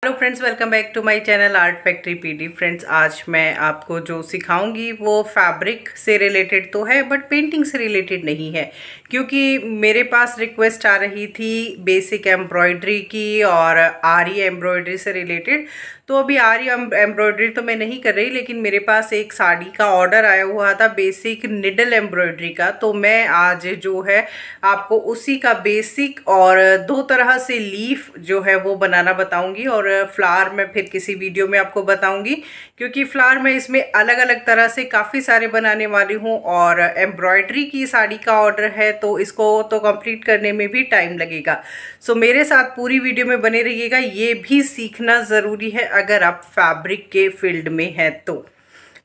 Hello friends, welcome back to my channel art factory PD. Friends, आज मैं आपको जो सिखाऊंगी वो फैब्रिक से रिलेटेड तो है बट पेंटिंग से रिलेटेड नहीं है, क्योंकि मेरे पास रिक्वेस्ट आ रही थी बेसिक एम्ब्रॉयडरी की और आरी एम्ब्रॉयडरी से रिलेटेड। तो अभी आरी एम्ब्रॉयडरी तो मैं नहीं कर रही, लेकिन मेरे पास एक साड़ी का ऑर्डर आया हुआ था बेसिक निडल एम्ब्रॉयडरी का। तो मैं आज जो है आपको उसी का बेसिक और दो तरह से लीफ जो है वो बनाना बताऊंगी, और फ्लावर मैं फिर किसी वीडियो में आपको बताऊंगी, क्योंकि फ्लावर मैं इसमें अलग अलग तरह से काफ़ी सारे बनाने वाली हूँ। और एम्ब्रॉयडरी की साड़ी का ऑर्डर है तो इसको तो कंप्लीट करने में भी टाइम लगेगा। सो मेरे साथ पूरी वीडियो में बने रहिएगा। ये भी सीखना ज़रूरी है अगर आप फैब्रिक के फील्ड में हैं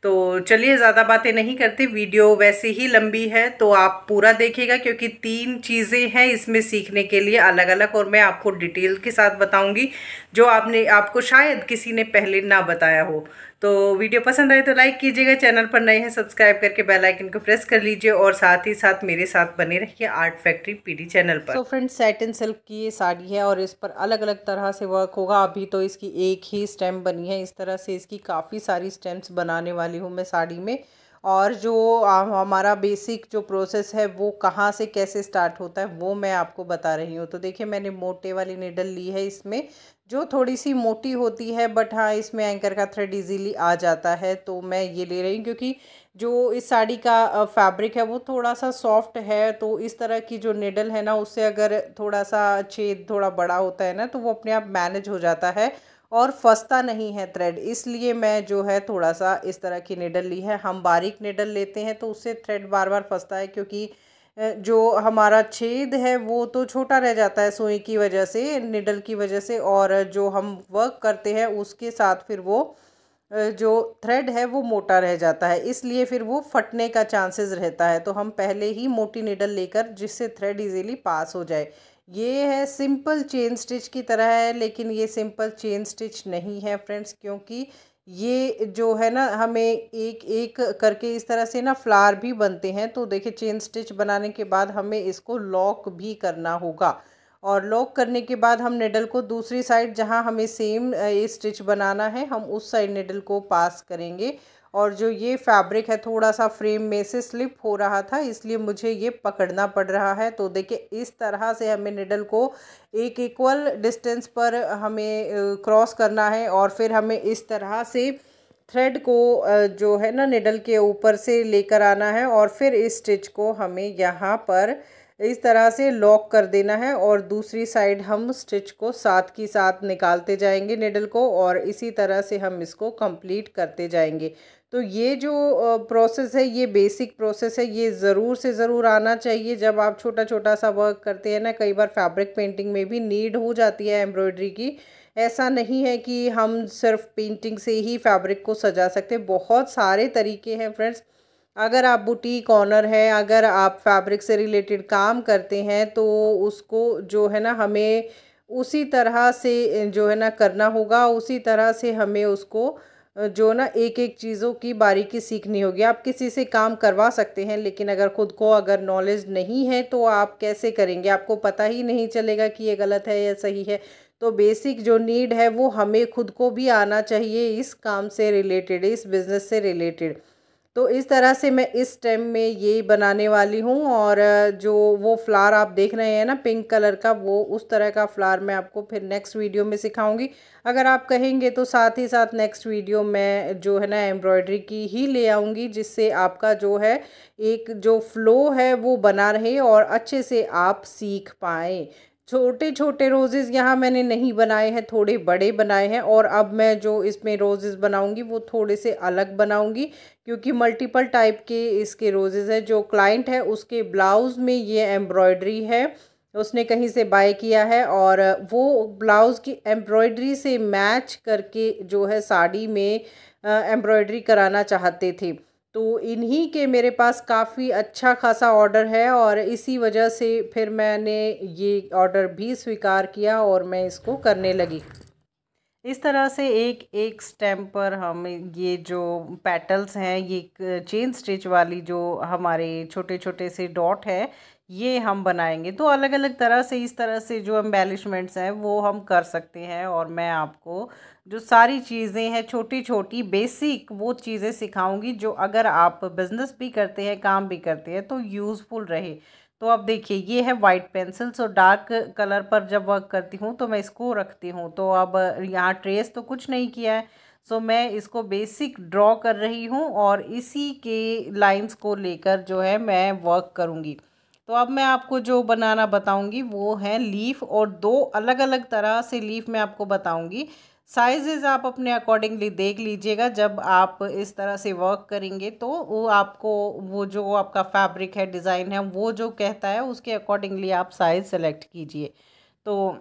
तो चलिए ज़्यादा बातें नहीं करते, वीडियो वैसे ही लंबी है तो आप पूरा देखिएगा, क्योंकि 3 चीज़ें हैं इसमें सीखने के लिए अलग अलग, और मैं आपको डिटेल के साथ बताऊंगी जो आपको शायद किसी ने पहले ना बताया हो। तो वीडियो पसंद आए तो लाइक कीजिएगा, चैनल पर नए हैं सब्सक्राइब करके बेल आइकन को प्रेस कर लीजिए, और साथ ही साथ मेरे साथ बने रहिए आर्ट फैक्ट्री पीडी चैनल पर। सो फ्रेंड्स, सैटिन सिल्क की ये साड़ी है और इस पर अलग अलग तरह से वर्क होगा। अभी तो इसकी एक ही स्टेम बनी है, इस तरह से इसकी काफ़ी सारी स्टेम्स बनाने वाली हूँ मैं साड़ी में। और जो हमारा बेसिक जो प्रोसेस है वो कहाँ से कैसे स्टार्ट होता है वो मैं आपको बता रही हूँ। तो देखिए, मैंने मोटे वाली निडल ली है, इसमें जो थोड़ी सी मोटी होती है, बट हाँ इसमें एंकर का थ्रेड इजीली आ जाता है, तो मैं ये ले रही हूँ क्योंकि जो इस साड़ी का फैब्रिक है वो थोड़ा सा सॉफ्ट है। तो इस तरह की जो निडल है ना, उससे अगर थोड़ा सा छेद थोड़ा बड़ा होता है ना, तो वो अपने आप मैनेज हो जाता है और फंसता नहीं है थ्रेड। इसलिए मैं जो है थोड़ा सा इस तरह की निडल ली है। हम बारीक निडल लेते हैं तो उससे थ्रेड बार बार फंसता है, क्योंकि जो हमारा छेद है वो तो छोटा रह जाता है सुई की वजह से, निडल की वजह से, और जो हम वर्क करते हैं उसके साथ फिर वो जो थ्रेड है वो मोटा रह जाता है, इसलिए फिर वो फटने का चांसेस रहता है। तो हम पहले ही मोटी निडल लेकर, जिससे थ्रेड इजीली पास हो जाए। ये है सिंपल चेन स्टिच की तरह है, लेकिन ये सिंपल चेन स्टिच नहीं है फ्रेंड्स, क्योंकि ये जो है ना, हमें एक एक करके इस तरह से ना फ्लावर भी बनते हैं। तो देखिए, चेन स्टिच बनाने के बाद हमें इसको लॉक भी करना होगा, और लॉक करने के बाद हम निडल को दूसरी साइड, जहां हमें सेम ये स्टिच बनाना है, हम उस साइड निडल को पास करेंगे। और जो ये फैब्रिक है थोड़ा सा फ्रेम में से स्लिप हो रहा था, इसलिए मुझे ये पकड़ना पड़ रहा है। तो देखिए, इस तरह से हमें निडल को एक इक्वल डिस्टेंस पर हमें क्रॉस करना है, और फिर हमें इस तरह से थ्रेड को जो है ना निडल के ऊपर से लेकर आना है, और फिर इस स्टिच को हमें यहाँ पर इस तरह से लॉक कर देना है, और दूसरी साइड हम स्टिच को साथ की साथ निकालते जाएंगे निडल को, और इसी तरह से हम इसको कंप्लीट करते जाएंगे। तो ये जो प्रोसेस है, ये बेसिक प्रोसेस है, ये ज़रूर से ज़रूर आना चाहिए जब आप छोटा छोटा सा वर्क करते हैं ना। कई बार फैब्रिक पेंटिंग में भी नीड हो जाती है एम्ब्रॉयडरी की। ऐसा नहीं है कि हम सिर्फ पेंटिंग से ही फैब्रिक को सजा सकते, बहुत सारे तरीके हैं फ्रेंड्स। अगर आप बुटीक ऑनर है, अगर आप फैब्रिक से रिलेटेड काम करते हैं, तो उसको जो है ना हमें उसी तरह से जो है ना करना होगा, उसी तरह से हमें उसको जो ना एक एक चीज़ों की बारीकी सीखनी होगी। आप किसी से काम करवा सकते हैं, लेकिन अगर खुद को अगर नॉलेज नहीं है तो आप कैसे करेंगे, आपको पता ही नहीं चलेगा कि ये गलत है या सही है। तो बेसिक जो नीड है वो हमें खुद को भी आना चाहिए इस काम से रिलेटेड, इस बिज़नेस से रिलेटेड। तो इस तरह से मैं इस स्टेम में ये बनाने वाली हूँ। और जो वो फ्लावर आप देख रहे हैं ना पिंक कलर का, वो उस तरह का फ्लावर मैं आपको फिर नेक्स्ट वीडियो में सिखाऊंगी। अगर आप कहेंगे तो साथ ही साथ नेक्स्ट वीडियो में जो है ना एम्ब्रॉयडरी की ही ले आऊँगी, जिससे आपका जो है एक जो फ्लो है वो बना रहे और अच्छे से आप सीख पाएँ। छोटे छोटे रोजेज़ यहाँ मैंने नहीं बनाए हैं, थोड़े बड़े बनाए हैं, और अब मैं जो इसमें रोजेज़ बनाऊंगी वो थोड़े से अलग बनाऊंगी, क्योंकि मल्टीपल टाइप के इसके रोजेज़ है। जो क्लाइंट है उसके ब्लाउज़ में ये एम्ब्रॉयडरी है, उसने कहीं से बाय किया है, और वो ब्लाउज़ की एम्ब्रॉयडरी से मैच करके जो है साड़ी में एम्ब्रॉयडरी कराना चाहते थे। तो इन्हीं के मेरे पास काफ़ी अच्छा खासा ऑर्डर है, और इसी वजह से फिर मैंने ये ऑर्डर भी स्वीकार किया और मैं इसको करने लगी। इस तरह से एक एक स्टेम पर हम ये जो पेटल्स हैं, ये चेन स्टिच वाली जो हमारे छोटे छोटे से डॉट है, ये हम बनाएंगे। तो अलग अलग तरह से इस तरह से जो एम्बेलिशमेंट्स हैं वो हम कर सकते हैं, और मैं आपको जो सारी चीज़ें हैं छोटी छोटी बेसिक वो चीज़ें सिखाऊंगी जो अगर आप बिजनेस भी करते हैं, काम भी करते हैं, तो यूज़फुल रहे। तो अब देखिए, ये है वाइट पेंसिल्स, और डार्क कलर पर जब वर्क करती हूँ तो मैं इसको रखती हूँ। तो अब यहाँ ट्रेस तो कुछ नहीं किया है, सो मैं इसको बेसिक ड्रॉ कर रही हूँ और इसी के लाइंस को लेकर जो है मैं वर्क करूँगी। तो अब मैं आपको जो बनाना बताऊंगी वो है लीफ, और दो अलग अलग तरह से लीफ मैं आपको बताऊंगी। साइजेस आप अपने अकॉर्डिंगली देख लीजिएगा। जब आप इस तरह से वर्क करेंगे तो वो आपको, वो जो आपका फैब्रिक है, डिज़ाइन है, वो जो कहता है उसके अकॉर्डिंगली आप साइज़ सेलेक्ट कीजिए। तो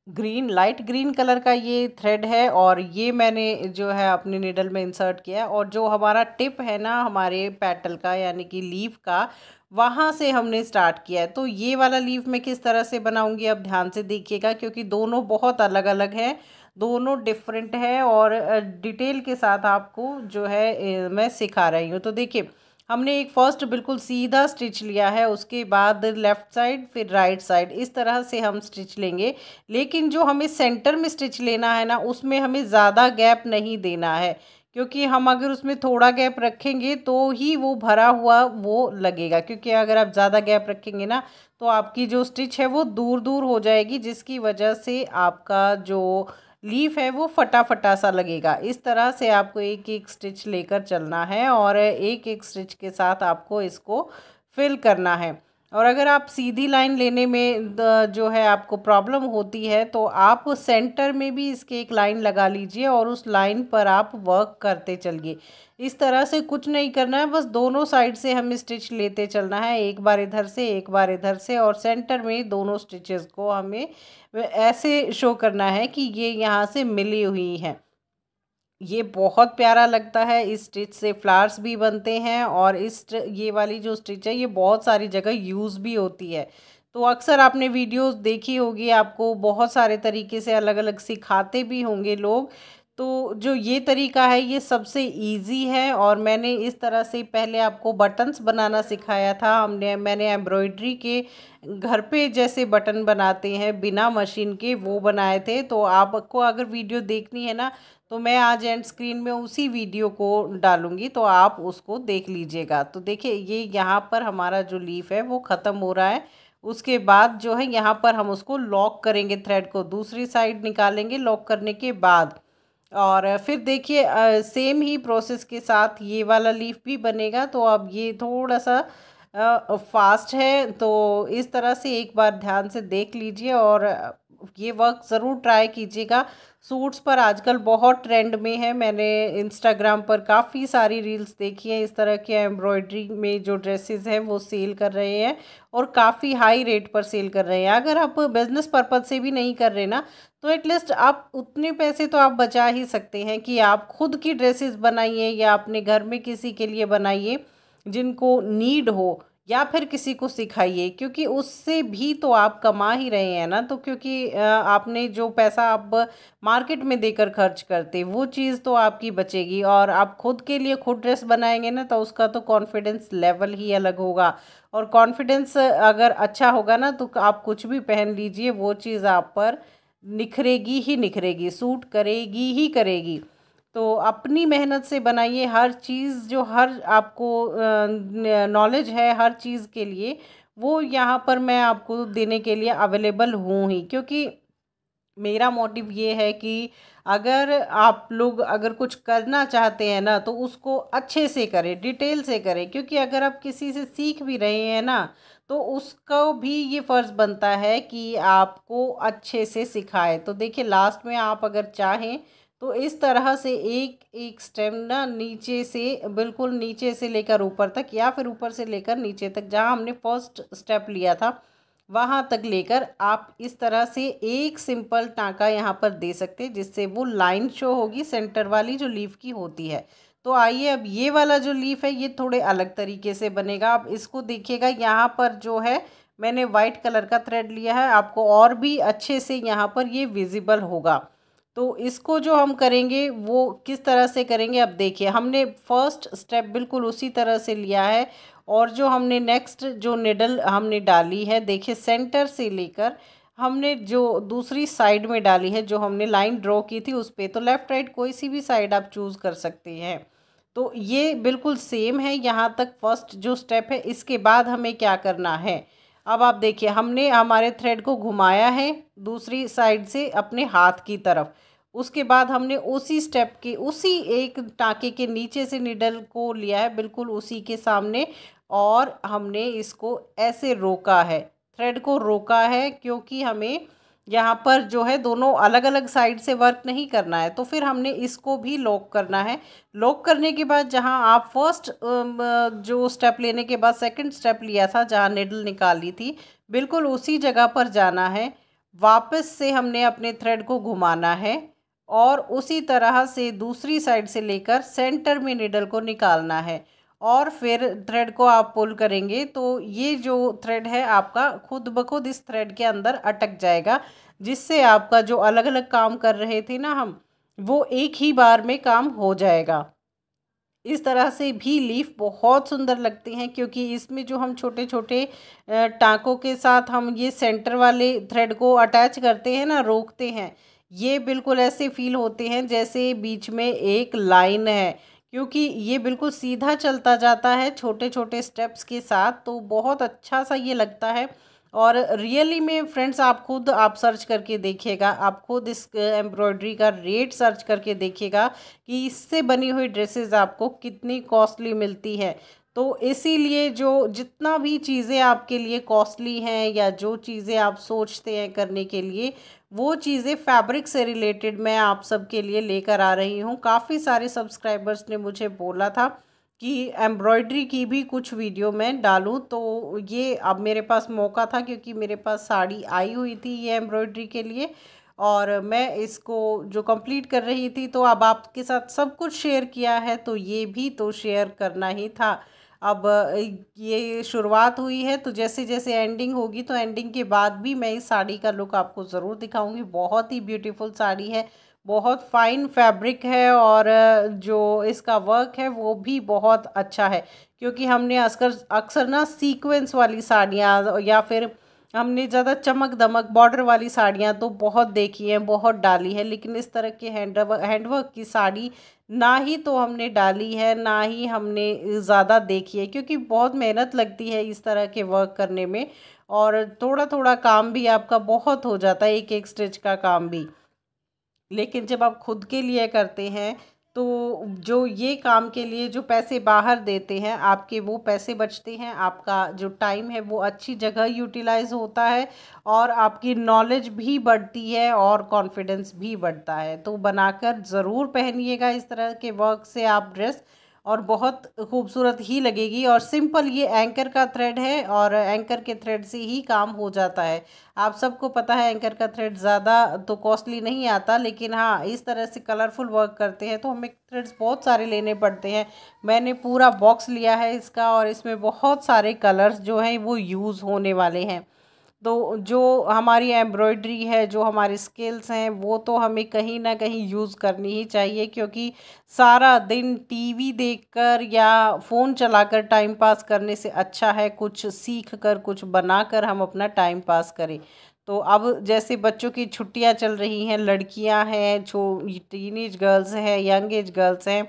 ग्रीन, लाइट ग्रीन कलर का ये थ्रेड है, और ये मैंने जो है अपनी निडल में इंसर्ट किया है। और जो हमारा टिप है ना हमारे पेटल का, यानी कि लीफ का, वहाँ से हमने स्टार्ट किया है। तो ये वाला लीफ मैं किस तरह से बनाऊंगी अब ध्यान से देखिएगा, क्योंकि दोनों बहुत अलग अलग हैं, दोनों डिफरेंट है, और डिटेल के साथ आपको जो है मैं सिखा रही हूँ। तो देखिए, हमने एक फर्स्ट बिल्कुल सीधा स्टिच लिया है, उसके बाद लेफ़्ट साइड, फिर राइट साइड, इस तरह से हम स्टिच लेंगे। लेकिन जो हमें सेंटर में स्टिच लेना है ना, उसमें हमें ज़्यादा गैप नहीं देना है, क्योंकि हम अगर उसमें थोड़ा गैप रखेंगे तो ही वो भरा हुआ वो लगेगा। क्योंकि अगर आप ज़्यादा गैप रखेंगे ना, तो आपकी जो स्टिच है वो दूर दूर हो जाएगी, जिसकी वजह से आपका जो लीफ है वो फटा फटा सा लगेगा। इस तरह से आपको एक एक स्टिच लेकर चलना है, और एक एक स्टिच के साथ आपको इसको फिल करना है। और अगर आप सीधी लाइन लेने में जो है आपको प्रॉब्लम होती है, तो आप सेंटर में भी इसके एक लाइन लगा लीजिए, और उस लाइन पर आप वर्क करते चलिए। इस तरह से कुछ नहीं करना है, बस दोनों साइड से हमें स्टिच लेते चलना है, एक बार इधर से एक बार इधर से, और सेंटर में दोनों स्टिचेस को हमें ऐसे शो करना है कि ये यहाँ से मिली हुई हैं। ये बहुत प्यारा लगता है। इस स्टिच से फ्लावर्स भी बनते हैं, और ये वाली जो स्टिच है ये बहुत सारी जगह यूज़ भी होती है। तो अक्सर आपने वीडियोस देखी होगी, आपको बहुत सारे तरीके से अलग अलग सिखाते भी होंगे लोग। तो जो ये तरीका है ये सबसे इजी है, और मैंने इस तरह से पहले आपको बटन्स बनाना सिखाया था। मैंने एम्ब्रॉयडरी के घर पे जैसे बटन बनाते हैं बिना मशीन के, वो बनाए थे। तो आपको अगर वीडियो देखनी है ना, तो मैं आज एंड स्क्रीन में उसी वीडियो को डालूंगी, तो आप उसको देख लीजिएगा। तो देखिए, ये यहाँ पर हमारा जो लीफ है वो ख़त्म हो रहा है। उसके बाद जो है यहाँ पर हम उसको लॉक करेंगे, थ्रेड को दूसरी साइड निकालेंगे लॉक करने के बाद। और फिर देखिए, सेम ही प्रोसेस के साथ ये वाला लीफ भी बनेगा। तो अब ये थोड़ा सा फास्ट है, तो इस तरह से एक बार ध्यान से देख लीजिए, और ये वर्क ज़रूर ट्राई कीजिएगा। सूट्स पर आजकल बहुत ट्रेंड में है। मैंने इंस्टाग्राम पर काफ़ी सारी रील्स देखी हैं, इस तरह के एम्ब्रॉयडरी में जो ड्रेसेस हैं वो सेल कर रहे हैं, और काफ़ी हाई रेट पर सेल कर रहे हैं। अगर आप बिजनेस पर्पज़ से भी नहीं कर रहे ना, तो एटलीस्ट आप उतने पैसे तो आप बचा ही सकते हैं कि आप खुद की ड्रेसेस बनाइए, या अपने घर में किसी के लिए बनाइए जिनको नीड हो, या फिर किसी को सिखाइए, क्योंकि उससे भी तो आप कमा ही रहे हैं ना। तो क्योंकि आपने जो पैसा आप मार्केट में देकर खर्च करते, वो चीज़ तो आपकी बचेगी, और आप खुद के लिए खुद ड्रेस बनाएंगे ना, तो उसका तो कॉन्फिडेंस लेवल ही अलग होगा। और कॉन्फिडेंस अगर अच्छा होगा ना, तो आप कुछ भी पहन लीजिए, वो चीज़ आप पर निखरेगी ही निखरेगी, सूट करेगी ही करेगी। तो अपनी मेहनत से बनाइए हर चीज़, जो हर आपको नॉलेज है हर चीज़ के लिए, वो यहाँ पर मैं आपको देने के लिए अवेलेबल हूँ ही। क्योंकि मेरा मोटिव ये है कि अगर आप लोग अगर कुछ करना चाहते हैं ना, तो उसको अच्छे से करें, डिटेल से करें। क्योंकि अगर आप किसी से सीख भी रहे हैं ना, तो उसको भी ये फ़र्ज़ बनता है कि आपको अच्छे से सिखाए। तो देखिए, लास्ट में आप अगर चाहें तो इस तरह से एक एक स्टेम ना नीचे से, बिल्कुल नीचे से लेकर ऊपर तक, या फिर ऊपर से लेकर नीचे तक, जहाँ हमने फर्स्ट स्टेप लिया था वहाँ तक लेकर आप इस तरह से एक सिंपल टाँका यहाँ पर दे सकते हैं, जिससे वो लाइन शो होगी सेंटर वाली जो लीफ की होती है। तो आइए, अब ये वाला जो लीफ है ये थोड़े अलग तरीके से बनेगा। आप इसको देखिएगा, यहाँ पर जो है मैंने वाइट कलर का थ्रेड लिया है, आपको और भी अच्छे से यहाँ पर ये विजिबल होगा। तो इसको जो हम करेंगे वो किस तरह से करेंगे, अब देखिए, हमने फर्स्ट स्टेप बिल्कुल उसी तरह से लिया है, और जो हमने नेक्स्ट जो निडल हमने डाली है, देखिए सेंटर से लेकर हमने जो दूसरी साइड में डाली है, जो हमने लाइन ड्रॉ की थी उस पे, तो लेफ़्ट राइट कोई सी भी साइड आप चूज़ कर सकते हैं। तो ये बिल्कुल सेम है यहाँ तक फर्स्ट जो स्टेप है। इसके बाद हमें क्या करना है, अब आप देखिए हमने हमारे थ्रेड को घुमाया है दूसरी साइड से अपने हाथ की तरफ। उसके बाद हमने उसी स्टेप के उसी एक टाँके के नीचे से निडल को लिया है बिल्कुल उसी के सामने, और हमने इसको ऐसे रोका है, थ्रेड को रोका है, क्योंकि हमें यहाँ पर जो है दोनों अलग अलग साइड से वर्क नहीं करना है। तो फिर हमने इसको भी लॉक करना है। लॉक करने के बाद जहाँ आप फर्स्ट जो स्टेप लेने के बाद सेकंड स्टेप लिया था, जहाँ निडल निकाली थी, बिल्कुल उसी जगह पर जाना है। वापस से हमने अपने थ्रेड को घुमाना है और उसी तरह से दूसरी साइड से लेकर सेंटर में निडल को निकालना है, और फिर थ्रेड को आप पुल करेंगे तो ये जो थ्रेड है आपका खुद ब खुद इस थ्रेड के अंदर अटक जाएगा, जिससे आपका जो अलग अलग काम कर रहे थे ना हम, वो एक ही बार में काम हो जाएगा। इस तरह से भी लीफ बहुत सुंदर लगते हैं, क्योंकि इसमें जो हम छोटे छोटे टाँकों के साथ हम ये सेंटर वाले थ्रेड को अटैच करते हैं ना, रोकते हैं, ये बिल्कुल ऐसे फील होते हैं जैसे बीच में एक लाइन है, क्योंकि ये बिल्कुल सीधा चलता जाता है छोटे छोटे स्टेप्स के साथ। तो बहुत अच्छा सा ये लगता है। और रियली में फ्रेंड्स आप खुद आप सर्च करके देखिएगा, आप खुद इस एम्ब्रॉयडरी का रेट सर्च करके देखिएगा कि इससे बनी हुई ड्रेसेस आपको कितनी कॉस्टली मिलती है। तो इसीलिए जो जितना भी चीज़ें आपके लिए कॉस्टली हैं या जो चीज़ें आप सोचते हैं करने के लिए, वो चीज़ें फैब्रिक से रिलेटेड मैं आप सबके लिए लेकर आ रही हूँ। काफ़ी सारे सब्सक्राइबर्स ने मुझे बोला था कि एम्ब्रॉयडरी की भी कुछ वीडियो मैं डालूं, तो ये अब मेरे पास मौका था, क्योंकि मेरे पास साड़ी आई हुई थी ये एम्ब्रॉयडरी के लिए, और मैं इसको जो कंप्लीट कर रही थी, तो अब आपके साथ सब कुछ शेयर किया है तो ये भी तो शेयर करना ही था। अब ये शुरुआत हुई है, तो जैसे जैसे एंडिंग होगी, तो एंडिंग के बाद भी मैं इस साड़ी का लुक आपको ज़रूर दिखाऊंगी। बहुत ही ब्यूटीफुल साड़ी है, बहुत फाइन फैब्रिक है, और जो इसका वर्क है वो भी बहुत अच्छा है, क्योंकि हमने अक्सर अक्सर ना सीक्वेंस वाली साड़ियाँ या फिर हमने ज़्यादा चमक दमक बॉर्डर वाली साड़ियाँ तो बहुत देखी हैं, बहुत डाली है, लेकिन इस तरह के हैंडवर्क की साड़ी ना ही तो हमने डाली है, ना ही हमने ज़्यादा देखी है, क्योंकि बहुत मेहनत लगती है इस तरह के वर्क करने में, और थोड़ा थोड़ा काम भी आपका बहुत हो जाता है, एक एक स्टिच का काम भी। लेकिन जब आप खुद के लिए करते हैं, तो जो ये काम के लिए जो पैसे बाहर देते हैं आपके, वो पैसे बचते हैं, आपका जो टाइम है वो अच्छी जगह यूटिलाइज होता है, और आपकी नॉलेज भी बढ़ती है और कॉन्फिडेंस भी बढ़ता है। तो बनाकर ज़रूर पहनिएगा इस तरह के वर्क से आप ड्रेस, और बहुत खूबसूरत ही लगेगी। और सिंपल ये एंकर का थ्रेड है, और एंकर के थ्रेड से ही काम हो जाता है। आप सबको पता है एंकर का थ्रेड ज़्यादा तो कॉस्टली नहीं आता, लेकिन हाँ इस तरह से कलरफुल वर्क करते हैं तो हमें थ्रेड्स बहुत सारे लेने पड़ते हैं। मैंने पूरा बॉक्स लिया है इसका, और इसमें बहुत सारे कलर्स जो हैं वो यूज़ होने वाले हैं। तो जो हमारी एम्ब्रॉयडरी है, जो हमारी स्किल्स हैं, वो तो हमें कहीं ना कहीं यूज़ करनी ही चाहिए, क्योंकि सारा दिन टीवी देखकर या फ़ोन चलाकर टाइम पास करने से अच्छा है कुछ सीख कर, कुछ बनाकर हम अपना टाइम पास करें। तो अब जैसे बच्चों की छुट्टियां चल रही हैं, लड़कियां हैं, टीनेज गर्ल्स हैं, यंग एज गर्ल्स हैं,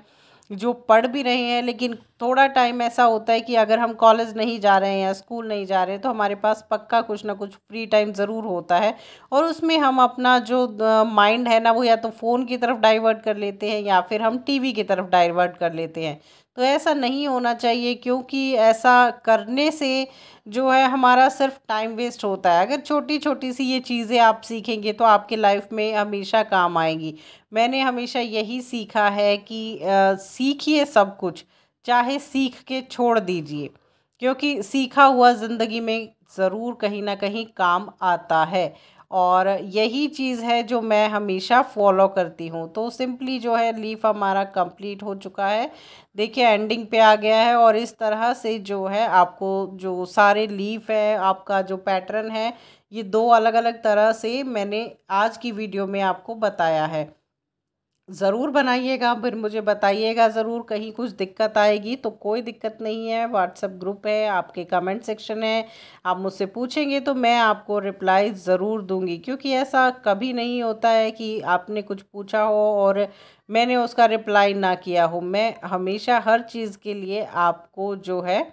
जो पढ़ भी रहे हैं, लेकिन थोड़ा टाइम ऐसा होता है कि अगर हम कॉलेज नहीं जा रहे हैं या स्कूल नहीं जा रहे हैं, तो हमारे पास पक्का कुछ ना कुछ फ्री टाइम ज़रूर होता है, और उसमें हम अपना जो माइंड है ना, वो या तो फ़ोन की तरफ डाइवर्ट कर लेते हैं या फिर हम टीवी की तरफ डाइवर्ट कर लेते हैं। तो ऐसा नहीं होना चाहिए, क्योंकि ऐसा करने से जो है हमारा सिर्फ टाइम वेस्ट होता है। अगर छोटी छोटी सी ये चीज़ें आप सीखेंगे तो आपके लाइफ में हमेशा काम आएंगी। मैंने हमेशा यही सीखा है कि सीखिए सब कुछ, चाहे सीख के छोड़ दीजिए, क्योंकि सीखा हुआ ज़िंदगी में ज़रूर कहीं ना कहीं काम आता है। और यही चीज़ है जो मैं हमेशा फॉलो करती हूँ। तो सिंपली जो है लीफ हमारा कंप्लीट हो चुका है, देखिए एंडिंग पे आ गया है, और इस तरह से जो है आपको जो सारे लीफ है, आपका जो पैटर्न है, ये दो अलग अलग तरह से मैंने आज की वीडियो में आपको बताया है। ज़रूर बनाइएगा, फिर मुझे बताइएगा ज़रूर। कहीं कुछ दिक्कत आएगी तो कोई दिक्कत नहीं है, व्हाट्सएप ग्रुप है, आपके कमेंट सेक्शन है, आप मुझसे पूछेंगे तो मैं आपको रिप्लाई ज़रूर दूंगी। क्योंकि ऐसा कभी नहीं होता है कि आपने कुछ पूछा हो और मैंने उसका रिप्लाई ना किया हो। मैं हमेशा हर चीज़ के लिए आपको जो है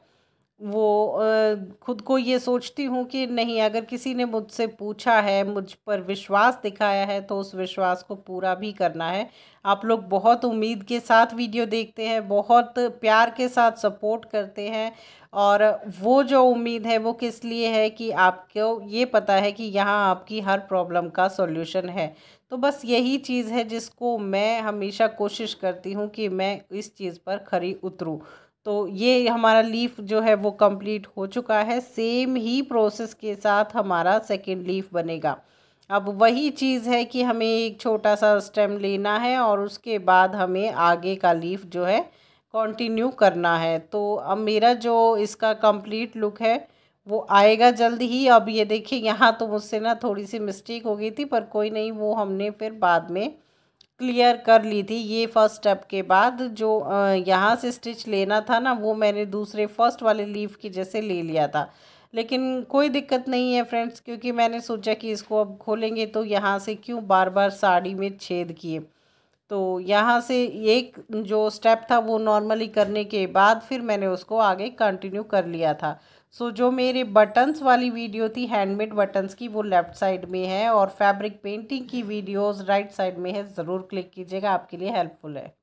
वो खुद को ये सोचती हूँ कि नहीं, अगर किसी ने मुझसे पूछा है, मुझ पर विश्वास दिखाया है, तो उस विश्वास को पूरा भी करना है। आप लोग बहुत उम्मीद के साथ वीडियो देखते हैं, बहुत प्यार के साथ सपोर्ट करते हैं, और वो जो उम्मीद है वो किस लिए है कि आपको ये पता है कि यहाँ आपकी हर प्रॉब्लम का सॉल्यूशन है। तो बस यही चीज़ है जिसको मैं हमेशा कोशिश करती हूँ कि मैं इस चीज़ पर खरी उतरूँ। तो ये हमारा लीफ जो है वो कंप्लीट हो चुका है। सेम ही प्रोसेस के साथ हमारा सेकंड लीफ बनेगा। अब वही चीज़ है कि हमें एक छोटा सा स्टेम लेना है और उसके बाद हमें आगे का लीफ जो है कंटिन्यू करना है। तो अब मेरा जो इसका कंप्लीट लुक है वो आएगा जल्द ही। अब ये देखिए, यहाँ तो मुझसे ना थोड़ी सी मिस्टेक हो गई थी, पर कोई नहीं, वो हमने फिर बाद में क्लियर कर ली थी। ये फर्स्ट स्टेप के बाद जो यहाँ से स्टिच लेना था ना, वो मैंने दूसरे फर्स्ट वाले लीफ की जैसे ले लिया था। लेकिन कोई दिक्कत नहीं है फ्रेंड्स, क्योंकि मैंने सोचा कि इसको अब खोलेंगे तो यहाँ से क्यों बार बार साड़ी में छेद किए। तो यहाँ से एक जो स्टेप था वो नॉर्मली करने के बाद फिर मैंने उसको आगे कंटिन्यू कर लिया था। सो जो मेरे बटन्स वाली वीडियो थी, हैंडमेड बटन्स की, वो लेफ़्ट साइड में है, और फैब्रिक पेंटिंग की वीडियोस राइट साइड में है। ज़रूर क्लिक कीजिएगा, आपके लिए हेल्पफुल है।